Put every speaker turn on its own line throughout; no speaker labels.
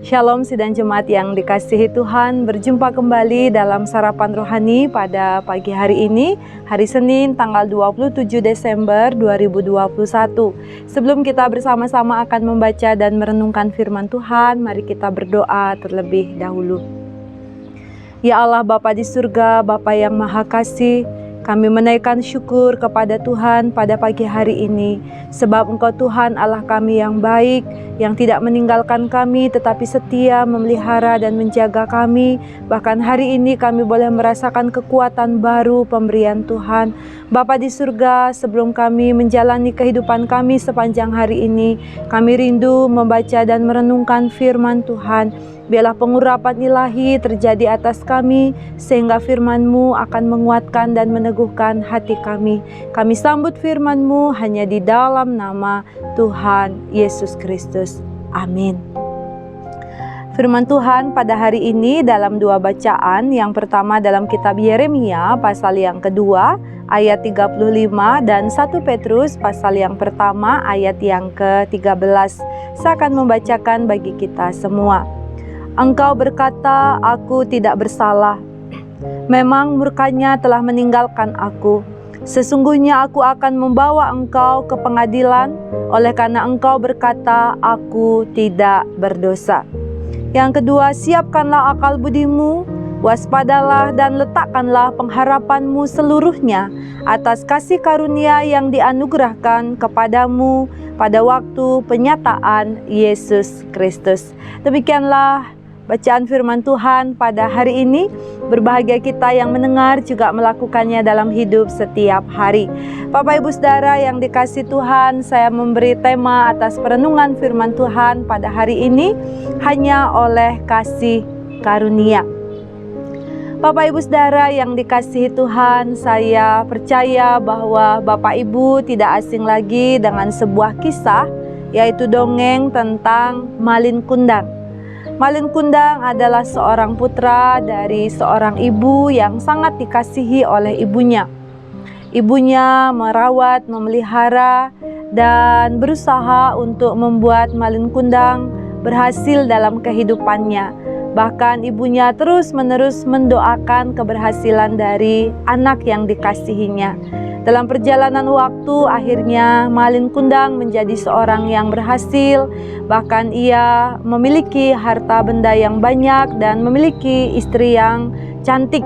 Shalom sidang jemaat yang dikasihi Tuhan, berjumpa kembali dalam sarapan rohani pada pagi hari ini, hari Senin tanggal 27 Desember 2021. Sebelum kita bersama-sama akan membaca dan merenungkan firman Tuhan, mari kita berdoa terlebih dahulu. Ya Allah Bapa di surga, Bapa yang Maha Kasih, kami menaikkan syukur kepada Tuhan pada pagi hari ini, sebab Engkau Tuhan Allah kami yang baik, yang tidak meninggalkan kami tetapi setia memelihara dan menjaga kami. Bahkan hari ini kami boleh merasakan kekuatan baru pemberian Tuhan. Bapa di surga, sebelum kami menjalani kehidupan kami sepanjang hari ini, kami rindu membaca dan merenungkan firman Tuhan. Biarlah pengurapan ilahi terjadi atas kami, sehingga firman-Mu akan menguatkan dan meneguhkan hati kami. Kami sambut firman-Mu hanya di dalam nama Tuhan Yesus Kristus. Amin. Firman Tuhan pada hari ini dalam dua bacaan. Yang pertama dalam kitab Yeremia pasal yang kedua ayat 35 dan 1 Petrus pasal yang pertama ayat yang ke-13. Saya akan membacakan bagi kita semua. Engkau berkata, aku tidak bersalah. Memang murkanya telah meninggalkan aku. Sesungguhnya aku akan membawa engkau ke pengadilan, oleh karena engkau berkata, aku tidak berdosa. Yang kedua, siapkanlah akal budimu, waspadalah dan letakkanlah pengharapanmu seluruhnya atas kasih karunia yang dianugerahkan kepadamu pada waktu penyataan Yesus Kristus. Demikianlah bacaan firman Tuhan pada hari ini. Berbahagia kita yang mendengar juga melakukannya dalam hidup setiap hari. Bapak Ibu Saudara yang dikasihi Tuhan, saya memberi tema atas perenungan firman Tuhan pada hari ini, hanya oleh kasih karunia. Bapak Ibu Saudara yang dikasihi Tuhan, saya percaya bahwa Bapak Ibu tidak asing lagi dengan sebuah kisah, yaitu dongeng tentang Malin Kundang. Malin Kundang adalah seorang putra dari seorang ibu yang sangat dikasihi oleh ibunya. Ibunya merawat, memelihara, dan berusaha untuk membuat Malin Kundang berhasil dalam kehidupannya. Bahkan ibunya terus-menerus mendoakan keberhasilan dari anak yang dikasihinya. Dalam perjalanan waktu, akhirnya Malin Kundang menjadi seorang yang berhasil. Bahkan ia memiliki harta benda yang banyak dan memiliki istri yang cantik.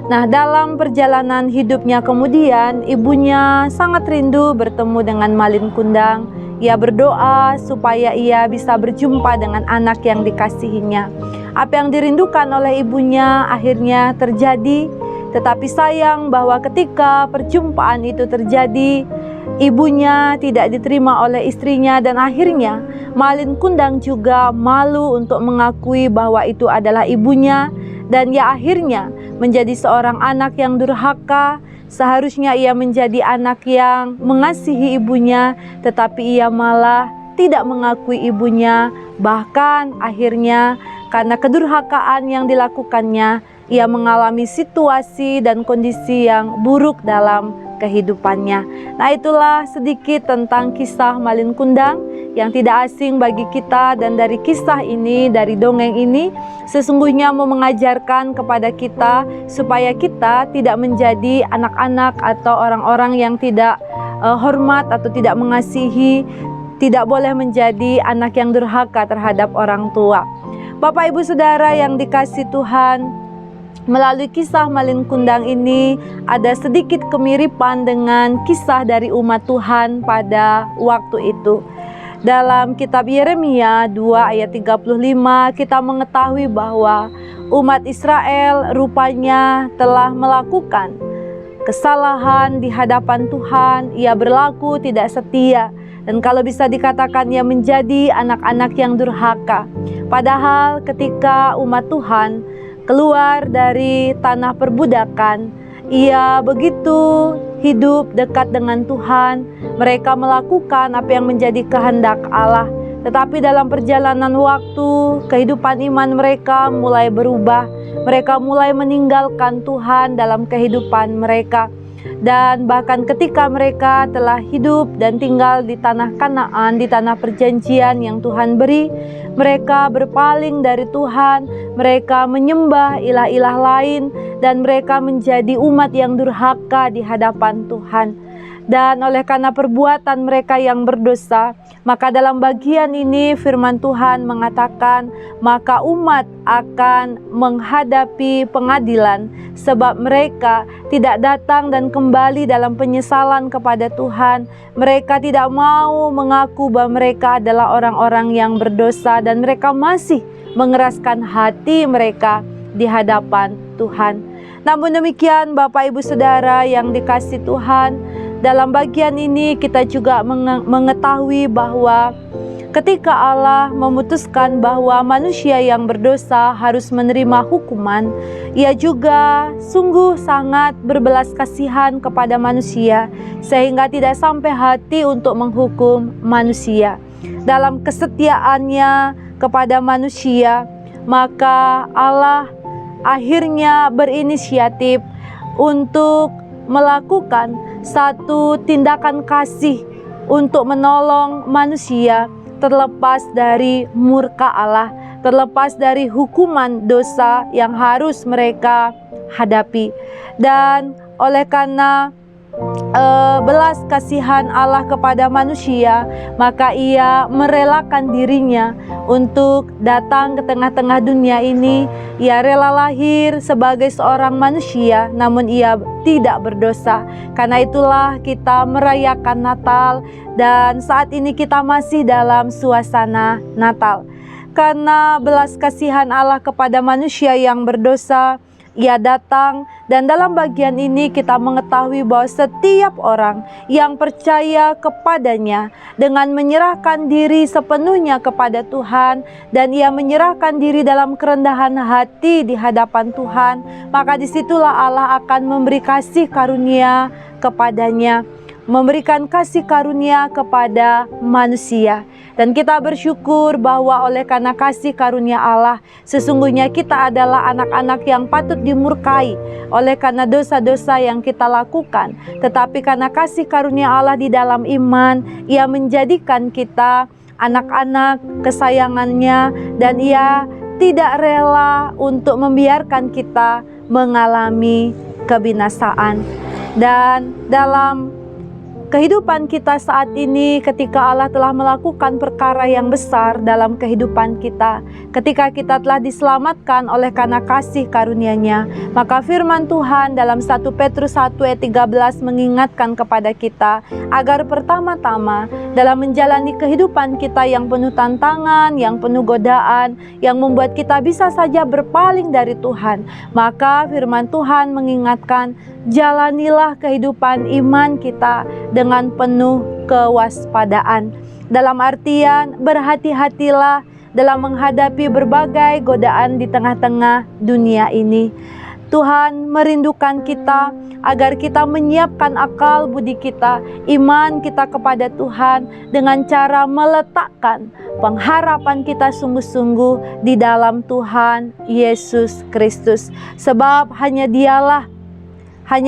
Nah, dalam perjalanan hidupnya kemudian, ibunya sangat rindu bertemu dengan Malin Kundang. Ia berdoa supaya ia bisa berjumpa dengan anak yang dikasihinya. Apa yang dirindukan oleh ibunya akhirnya terjadi. Tetapi sayang bahwa ketika perjumpaan itu terjadi, ibunya tidak diterima oleh istrinya dan akhirnya Malin Kundang juga malu untuk mengakui bahwa itu adalah ibunya, dan ia akhirnya menjadi seorang anak yang durhaka. Seharusnya ia menjadi anak yang mengasihi ibunya, tetapi ia malah tidak mengakui ibunya. Bahkan akhirnya karena kedurhakaan yang dilakukannya, ia mengalami situasi dan kondisi yang buruk dalam kehidupannya. Nah, itulah sedikit tentang kisah Malin Kundang yang tidak asing bagi kita. Dan dari kisah ini, dari dongeng ini, sesungguhnya mau mengajarkan kepada kita supaya kita tidak menjadi anak-anak atau orang-orang yang tidak hormat atau tidak mengasihi, tidak boleh menjadi anak yang durhaka terhadap orang tua. Bapak Ibu Saudara yang dikasihi Tuhan, melalui kisah Malin Kundang ini ada sedikit kemiripan dengan kisah dari umat Tuhan pada waktu itu. Dalam kitab Yeremia 2 ayat 35 kita mengetahui bahwa umat Israel rupanya telah melakukan kesalahan di hadapan Tuhan. Ia berlaku tidak setia, dan kalau bisa dikatakan ia menjadi anak-anak yang durhaka. Padahal ketika umat Tuhan keluar dari tanah perbudakan, ia begitu hidup dekat dengan Tuhan. Mereka melakukan apa yang menjadi kehendak Allah. Tetapi dalam perjalanan waktu, kehidupan iman mereka mulai berubah. Mereka mulai meninggalkan Tuhan dalam kehidupan mereka. Dan bahkan ketika mereka telah hidup dan tinggal di tanah Kanaan, di tanah perjanjian yang Tuhan beri, mereka berpaling dari Tuhan, mereka menyembah ilah-ilah lain, dan mereka menjadi umat yang durhaka di hadapan Tuhan. Dan oleh karena perbuatan mereka yang berdosa, maka dalam bagian ini firman Tuhan mengatakan, maka umat akan menghadapi pengadilan sebab mereka tidak datang dan kembali dalam penyesalan kepada Tuhan. Mereka tidak mau mengaku bahwa mereka adalah orang-orang yang berdosa dan mereka masih mengeraskan hati mereka di hadapan Tuhan. Namun demikian Bapak Ibu Saudara yang dikasihi Tuhan, dalam bagian ini kita juga mengetahui bahwa ketika Allah memutuskan bahwa manusia yang berdosa harus menerima hukuman, Ia juga sungguh sangat berbelas kasihan kepada manusia sehingga tidak sampai hati untuk menghukum manusia. Dalam kesetiaannya kepada manusia, maka Allah akhirnya berinisiatif untuk melakukan satu tindakan kasih untuk menolong manusia terlepas dari murka Allah, terlepas dari hukuman dosa yang harus mereka hadapi. Dan oleh karena belas kasihan Allah kepada manusia, maka Ia merelakan dirinya untuk datang ke tengah-tengah dunia ini. Ia rela lahir sebagai seorang manusia, namun Ia tidak berdosa. Karena itulah kita merayakan Natal, dan saat ini kita masih dalam suasana Natal. Karena belas kasihan Allah kepada manusia yang berdosa, Ia datang, dan dalam bagian ini kita mengetahui bahwa setiap orang yang percaya kepadanya dengan menyerahkan diri sepenuhnya kepada Tuhan, dan ia menyerahkan diri dalam kerendahan hati di hadapan Tuhan, maka disitulah Allah akan memberi kasih karunia kepadanya, memberikan kasih karunia kepada manusia. Dan kita bersyukur bahwa oleh karena kasih karunia Allah, sesungguhnya kita adalah anak-anak yang patut dimurkai oleh karena dosa-dosa yang kita lakukan. Tetapi karena kasih karunia Allah di dalam iman, Ia menjadikan kita anak-anak kesayangannya, dan Ia tidak rela untuk membiarkan kita mengalami kebinasaan. Dan dalam kehidupan kita saat ini, ketika Allah telah melakukan perkara yang besar dalam kehidupan kita, ketika kita telah diselamatkan oleh karena kasih karunia-Nya, maka firman Tuhan dalam 1 Petrus 1 ayat 13 mengingatkan kepada kita agar pertama-tama dalam menjalani kehidupan kita yang penuh tantangan, yang penuh godaan, yang membuat kita bisa saja berpaling dari Tuhan, maka firman Tuhan mengingatkan, jalanilah kehidupan iman kita dengan penuh kewaspadaan. Dalam artian berhati-hatilah dalam menghadapi berbagai godaan di tengah-tengah dunia ini. Tuhan merindukan kita agar kita menyiapkan akal budi kita, iman kita kepada Tuhan dengan cara meletakkan pengharapan kita sungguh-sungguh di dalam Tuhan Yesus Kristus. Sebab hanya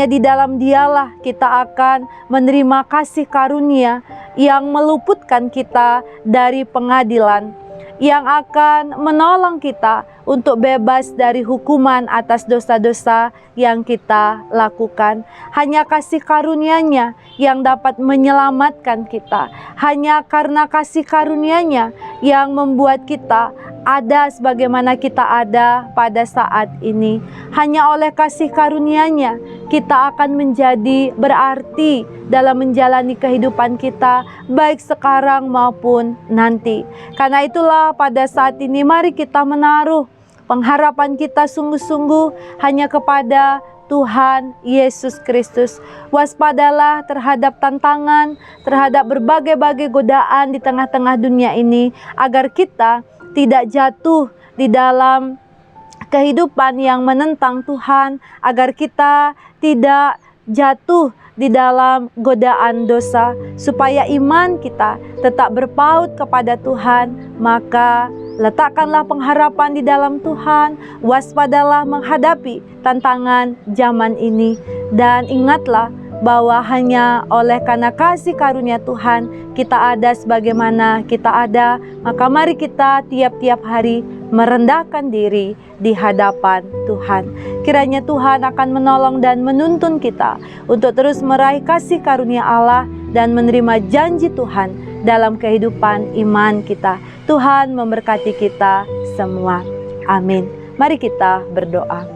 di dalam Dialah kita akan menerima kasih karunia yang meluputkan kita dari pengadilan, yang akan menolong kita untuk bebas dari hukuman atas dosa-dosa yang kita lakukan. Hanya kasih karunia-Nya yang dapat menyelamatkan kita. Hanya karena kasih karunia-Nya yang membuat kita ada sebagaimana kita ada pada saat ini. Hanya oleh kasih karunia-Nya kita akan menjadi berarti dalam menjalani kehidupan kita, baik sekarang maupun nanti. Karena itulah pada saat ini mari kita menaruh pengharapan kita sungguh-sungguh hanya kepada Tuhan Yesus Kristus. Waspadalah terhadap tantangan, terhadap berbagai-bagai godaan di tengah-tengah dunia ini, agar kita tidak jatuh di dalam kehidupan yang menentang Tuhan, agar kita tidak jatuh di dalam godaan dosa, supaya iman kita tetap berpaut kepada Tuhan. Maka letakkanlah pengharapan di dalam Tuhan, waspadalah menghadapi tantangan zaman ini, dan ingatlah bahwa hanya oleh karena kasih karunia Tuhan kita ada sebagaimana kita ada. Maka mari kita tiap-tiap hari merendahkan diri di hadapan Tuhan. Kiranya Tuhan akan menolong dan menuntun kita untuk terus meraih kasih karunia Allah dan menerima janji Tuhan dalam kehidupan iman kita. Tuhan memberkati kita semua. Amin. Mari kita berdoa.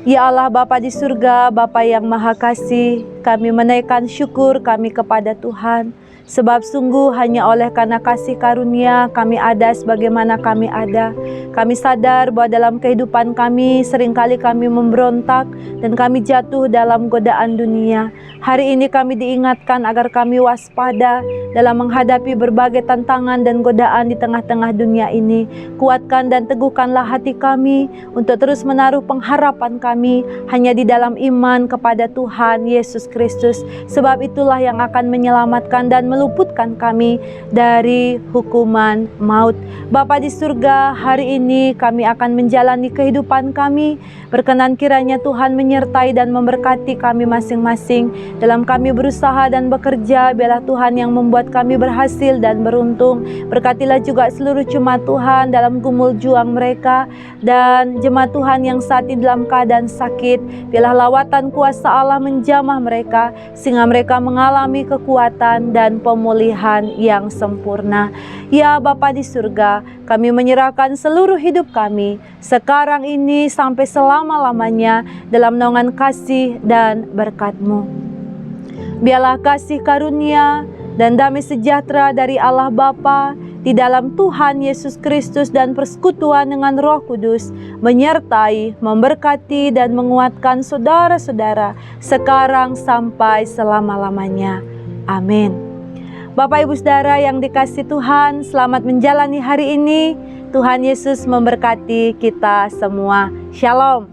Ya Allah Bapa di surga, Bapa yang maha kasih, kami menaikkan syukur kami kepada Tuhan. Sebab sungguh hanya oleh karena kasih karunia kami ada sebagaimana kami ada. Kami sadar bahwa dalam kehidupan kami seringkali kami memberontak dan kami jatuh dalam godaan dunia. Hari ini kami diingatkan agar kami waspada dalam menghadapi berbagai tantangan dan godaan di tengah-tengah dunia ini. Kuatkan dan teguhkanlah hati kami untuk terus menaruh pengharapan kami hanya di dalam iman kepada Tuhan Yesus Kristus. Sebab itulah yang akan menyelamatkan dan meluputkan kami dari hukuman maut. Bapa di surga, hari ini kami akan menjalani kehidupan kami. Berkenan kiranya Tuhan menyertai dan memberkati kami masing-masing. Dalam kami berusaha dan bekerja, biarlah Tuhan yang membuat kami berhasil dan beruntung. Berkatilah juga seluruh jemaat Tuhan dalam gumul juang mereka. Dan jemaat Tuhan yang saat ini dalam keadaan sakit, biarlah lawatan kuasa Allah menjamah mereka, sehingga mereka mengalami kekuatan dan pemulihan yang sempurna. Ya Bapa di surga, kami menyerahkan seluruh hidup kami sekarang ini sampai selama-lamanya dalam naungan kasih dan berkat-Mu. Biarlah kasih karunia dan damai sejahtera dari Allah Bapa di dalam Tuhan Yesus Kristus dan persekutuan dengan Roh Kudus menyertai, memberkati dan menguatkan saudara-saudara sekarang sampai selama-lamanya. Amin. Bapak Ibu Saudara yang dikasihi Tuhan, selamat menjalani hari ini. Tuhan Yesus memberkati kita semua. Shalom.